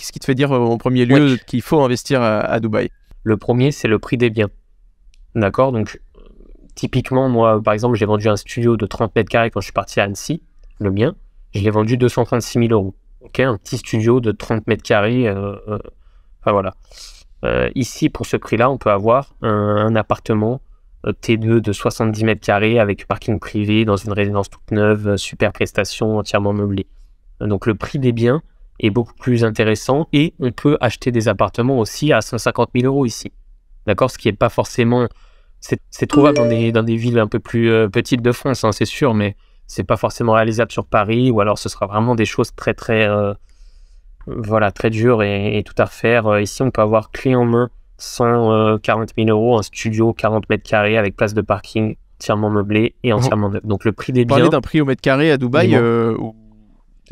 qu'est-ce qui te fait dire en premier lieu qu'il faut investir à Dubaï? Le premier, c'est le prix des biens. D'accord? Donc, typiquement, moi, par exemple, j'ai vendu un studio de 30 mètres carrés quand je suis parti à Annecy, le mien. Je l'ai vendu 236 000 €. Ok, un petit studio de 30 mètres carrés. Enfin, voilà. Ici, pour ce prix-là, on peut avoir un appartement T2 de 70 mètres carrés avec parking privé dans une résidence toute neuve, super prestation, entièrement meublée. Donc, le prix des biens est beaucoup plus intéressant et on peut acheter des appartements aussi à 150 000 € ici. D'accord? Ce qui n'est pas forcément... C'est trouvable dans des villes un peu plus petites de France, hein, c'est sûr, mais c'est pas forcément réalisable sur Paris, ou alors ce sera vraiment des choses très, très, très dures et tout à refaire. Ici, on peut avoir clé en main 140 000 €, un studio 40 mètres carrés avec place de parking entièrement meublé et entièrement neuf. Donc, le prix des biens... Parler d'un prix au mètre carré à Dubaï ou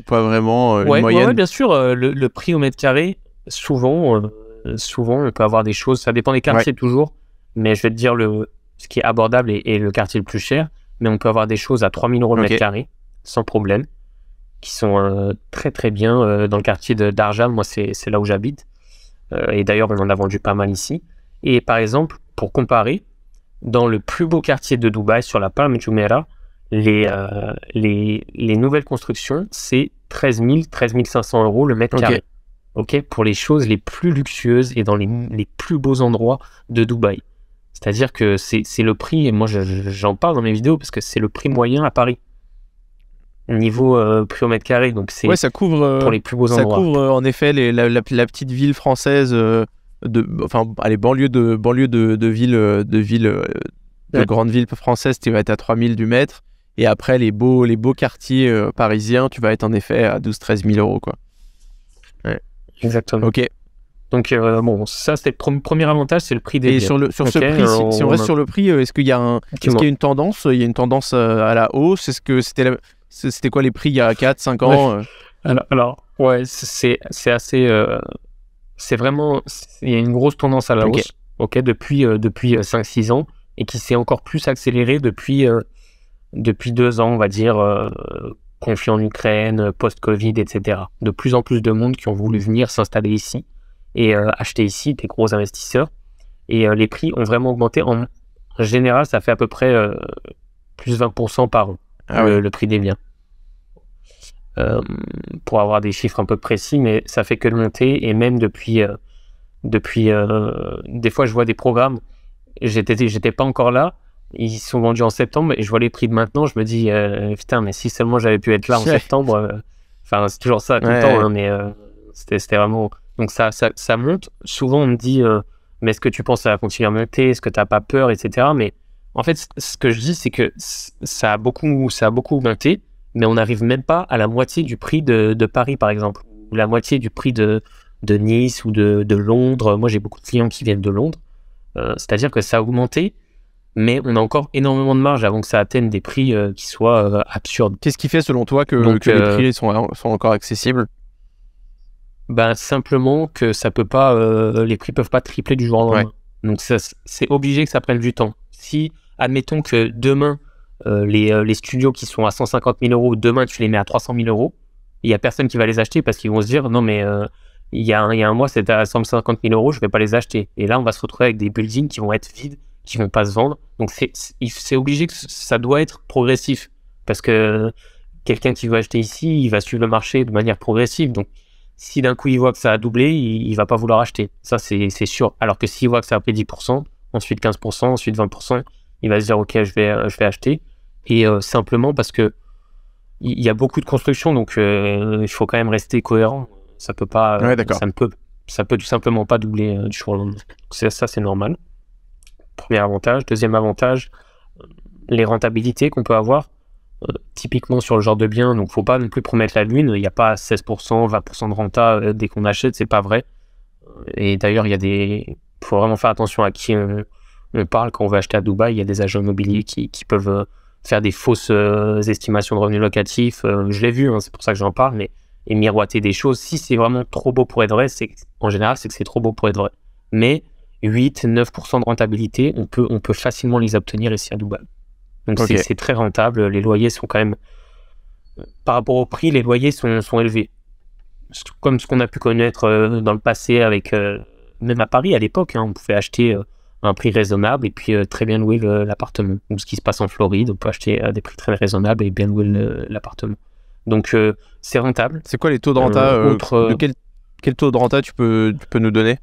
pas vraiment une moyenne? Ouais, bien sûr. Le prix au mètre carré, souvent, on peut avoir des choses... Ça dépend des quartiers toujours, mais je vais te dire ce qui est abordable et le quartier le plus cher. Mais on peut avoir des choses à 3 000 € le mètre carré, sans problème, qui sont très très bien dans le quartier d'Arjam. Moi, c'est là où j'habite. Et d'ailleurs, on en a vendu pas mal ici. Et par exemple, pour comparer, dans le plus beau quartier de Dubaï, sur la Palm Jumeirah, les nouvelles constructions, c'est 13 500 € le mètre carré. Ok, pour les choses les plus luxueuses et dans les plus beaux endroits de Dubaï. C'est-à-dire que c'est le prix, et moi j'en parle dans mes vidéos parce que c'est le prix moyen à Paris. Niveau prix au mètre carré, donc c'est ça couvre, pour les plus beaux endroits. Ça couvre en effet la petite ville française, banlieue de grandes villes françaises, tu vas être à 3000 du mètre, et après les beaux quartiers parisiens, tu vas être en effet à 12-13 000 €, quoi. Ouais, exactement. Ok. Donc ça c'est le premier avantage, c'est le prix des biens. Et sur ce prix, si on reste sur le prix, est-ce qu'il y a une tendance? Il y a une tendance à la hausse? Est-ce que c'était quoi les prix il y a 4-5 ans? Alors ouais, c'est assez... c'est vraiment... Il y a une grosse tendance à la hausse, depuis 5-6 ans, et qui s'est encore plus accélérée depuis 2 ans, on va dire, conflit en Ukraine, post-Covid, etc. De plus en plus de monde qui ont voulu venir s'installer ici et acheter ici, des gros investisseurs. Et les prix ont vraiment augmenté. En général, ça fait à peu près plus 20% par an, le prix des biens. Pour avoir des chiffres un peu précis, mais ça fait que de monter. Et même depuis des fois, je vois des programmes, j'étais pas encore là, ils sont vendus en septembre, et je vois les prix de maintenant, je me dis, putain, mais si seulement j'avais pu être là en septembre, enfin, c'est toujours ça tout le temps, hein, mais c'était vraiment... Donc ça monte. Souvent, on me dit, mais est-ce que tu penses que ça va continuer à monter? Est-ce que tu n'as pas peur, etc. Mais en fait, ce que je dis, c'est que ça a beaucoup augmenté, mais on n'arrive même pas à la moitié du prix de Paris, par exemple, ou la moitié du prix de Nice ou de Londres. Moi, j'ai beaucoup de clients qui viennent de Londres. C'est-à-dire que ça a augmenté, mais on a encore énormément de marge avant que ça atteigne des prix qui soient absurdes. Qu'est-ce qui fait, selon toi, que les prix sont encore accessibles? Simplement que ça peut pas, les prix peuvent pas tripler du jour au lendemain. Donc c'est obligé que ça prenne du temps. Si, admettons que demain, les studios qui sont à 150 000 €, demain tu les mets à 300 000 €, il y a personne qui va les acheter parce qu'ils vont se dire non mais il y a un mois c'était à 150 000 €, je vais pas les acheter. Et là on va se retrouver avec des buildings qui vont être vides, qui vont pas se vendre. Donc c'est obligé que ça doit être progressif, parce que quelqu'un qui veut acheter ici, il va suivre le marché de manière progressive. Donc si d'un coup il voit que ça a doublé, il va pas vouloir acheter. Ça c'est sûr. Alors que s'il voit que ça a pris 10%, ensuite 15%, ensuite 20%, il va se dire ok, je vais acheter. Et simplement parce que il y a beaucoup de construction, donc il faut quand même rester cohérent. Ça peut pas, ça peut tout simplement pas doubler du jour au lendemain. Ça c'est normal. Premier avantage. Deuxième avantage, les rentabilités qu'on peut avoir. Typiquement sur le genre de bien, donc faut pas non plus promettre la lune. Il n'y a pas 16%, 20% de renta dès qu'on achète, c'est pas vrai. Et d'ailleurs, faut vraiment faire attention à qui on parle quand on veut acheter à Dubaï. Il y a des agents immobiliers qui peuvent faire des fausses estimations de revenus locatifs. Je l'ai vu, hein, c'est pour ça que j'en parle, et miroiter des choses. Si c'est vraiment trop beau pour être vrai, en général, c'est que c'est trop beau pour être vrai. Mais 8-9% de rentabilité, on peut facilement les obtenir ici à Dubaï. Donc c'est très rentable. Les loyers sont quand même, par rapport au prix, les loyers sont élevés. comme ce qu'on a pu connaître dans le passé avec, même à Paris à l'époque, hein, on pouvait acheter à un prix raisonnable et puis très bien louer l'appartement. Donc ce qui se passe en Floride, on peut acheter à des prix très raisonnables et bien louer l'appartement. Donc c'est rentable. C'est quoi les taux de renta de quel taux de renta tu peux nous donner?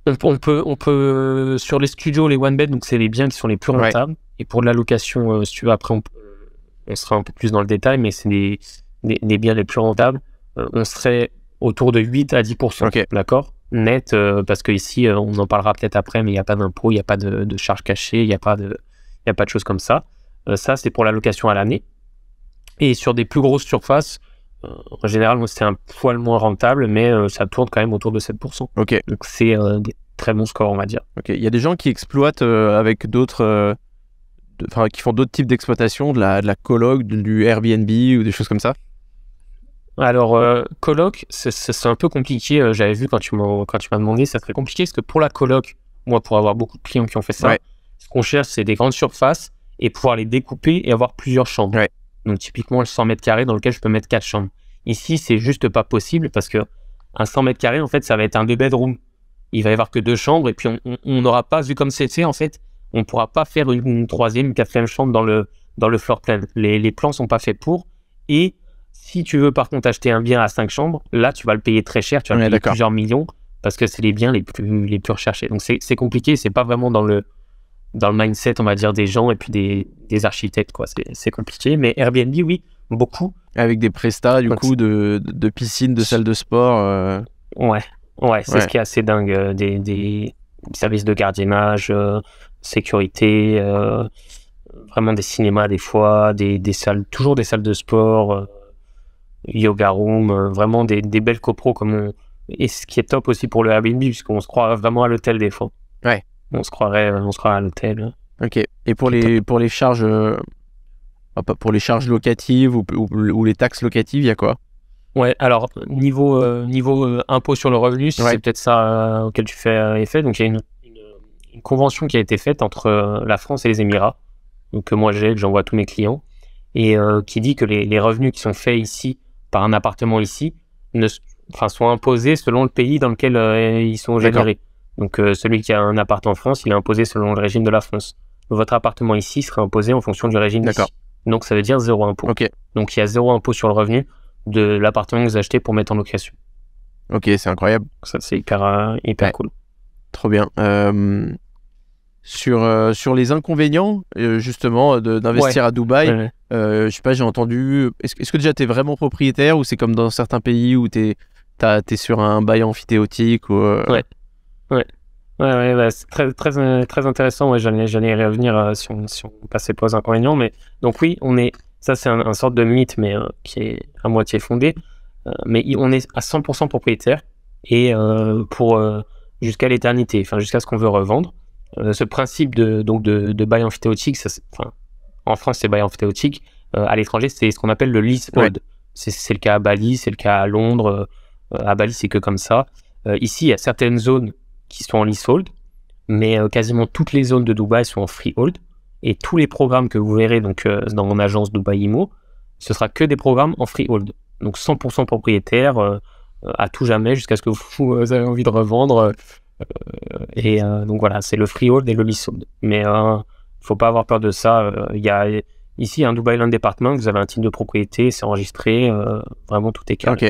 On peut sur les studios, les one bed, donc c'est les biens qui sont les plus rentables. Et pour la location, si tu veux, après on sera un peu plus dans le détail, mais c'est les biens les plus rentables. On serait autour de 8 à 10%, d'accord, net, parce qu'ici, on en parlera peut-être après, mais il n'y a pas d'impôt, il n'y a pas de charges cachées, il n'y a pas de choses comme ça. Ça, c'est pour la location à l'année. Et sur des plus grosses surfaces, en général, moi, c'est un poil moins rentable, mais ça tourne quand même autour de 7%. Donc, c'est des très bons scores, on va dire. Il y a des gens qui exploitent avec d'autres... qui font d'autres types d'exploitation, de la coloc, du Airbnb ou des choses comme ça? Alors, coloc, c'est un peu compliqué. J'avais vu quand tu m'as demandé, ça serait compliqué parce que pour la coloc, moi, pour avoir beaucoup de clients qui ont fait ça, ce qu'on cherche, c'est des grandes surfaces et pouvoir les découper et avoir plusieurs chambres. Donc, typiquement, le 100 mètres carrés dans lequel je peux mettre 4 chambres. Ici, c'est juste pas possible parce que un 100 mètres carrés, en fait, ça va être un 2-bedroom. Il va y avoir que 2 chambres et puis on n'aura pas, vu comme c'est en fait, on pourra pas faire une 3e, une 4e chambre dans le floor plan. Les plans sont pas faits pour. Et si tu veux par contre acheter un bien à 5 chambres, là tu vas le payer très cher, tu vas le payer plusieurs millions parce que c'est les biens les plus recherchés. Donc c'est compliqué, c'est pas vraiment dans le mindset, on va dire, des gens et puis des architectes, quoi. C'est compliqué, mais Airbnb, oui, beaucoup. Avec des prestats, du coup, de piscine, de salle de sport. Ouais, c'est ce qui est assez dingue. Des services de gardiennage, sécurité, vraiment des cinémas des fois, des salles, toujours des salles de sport, yoga room, vraiment des belles copros et ce qui est top aussi pour le Airbnb, puisqu'on se croit vraiment à l'hôtel des fois. On se croirait à l'hôtel. Et pour les charges, pour les charges locatives ou les taxes locatives, il y a quoi? Alors niveau impôt sur le revenu, c'est peut-être ça auquel tu fais effet. Donc il y a une convention qui a été faite entre la France et les Émirats, donc que moi que j'envoie à tous mes clients, et qui dit que les revenus qui sont faits ici par un appartement ici sont imposés selon le pays dans lequel ils sont générés. Donc celui qui a un appart en France, il est imposé selon le régime de la France. Votre appartement ici sera imposé en fonction du régime d'ici. Donc ça veut dire 0 impôt. Donc il y a 0 impôt sur le revenu de l'appartement que vous achetez pour mettre en location. C'est incroyable. Ça c'est hyper cool. Trop bien. Sur les inconvénients justement d'investir à Dubaï, je sais pas, j'ai entendu. Est-ce que déjà t'es vraiment propriétaire ou c'est comme dans certains pays où t'es sur un bail amphithéotique ou c'est très intéressant. J'allais y revenir si on passait pas aux inconvénients, mais donc oui, ça c'est un sorte de mythe, mais qui est à moitié fondé. Mais on est à 100% propriétaire et pour jusqu'à l'éternité, jusqu'à ce qu'on veut revendre. Ce principe de bail amphithéotique, en France c'est bail amphithéotique, à l'étranger c'est ce qu'on appelle le leasehold. C'est le cas à Bali, c'est le cas à Londres. À Bali c'est que comme ça. Ici il y a certaines zones qui sont en leasehold, mais quasiment toutes les zones de Dubaï sont en freehold. Et tous les programmes que vous verrez donc dans mon agence Dubaï Immo, ce sera que des programmes en freehold. Donc 100% propriétaire à tout jamais jusqu'à ce que vous avez envie de revendre. Donc voilà, c'est le freehold et le leasehold. Mais faut pas avoir peur de ça. Il y a ici un Dubai Land Department, vous avez un titre de propriété, c'est enregistré, vraiment tout est carré.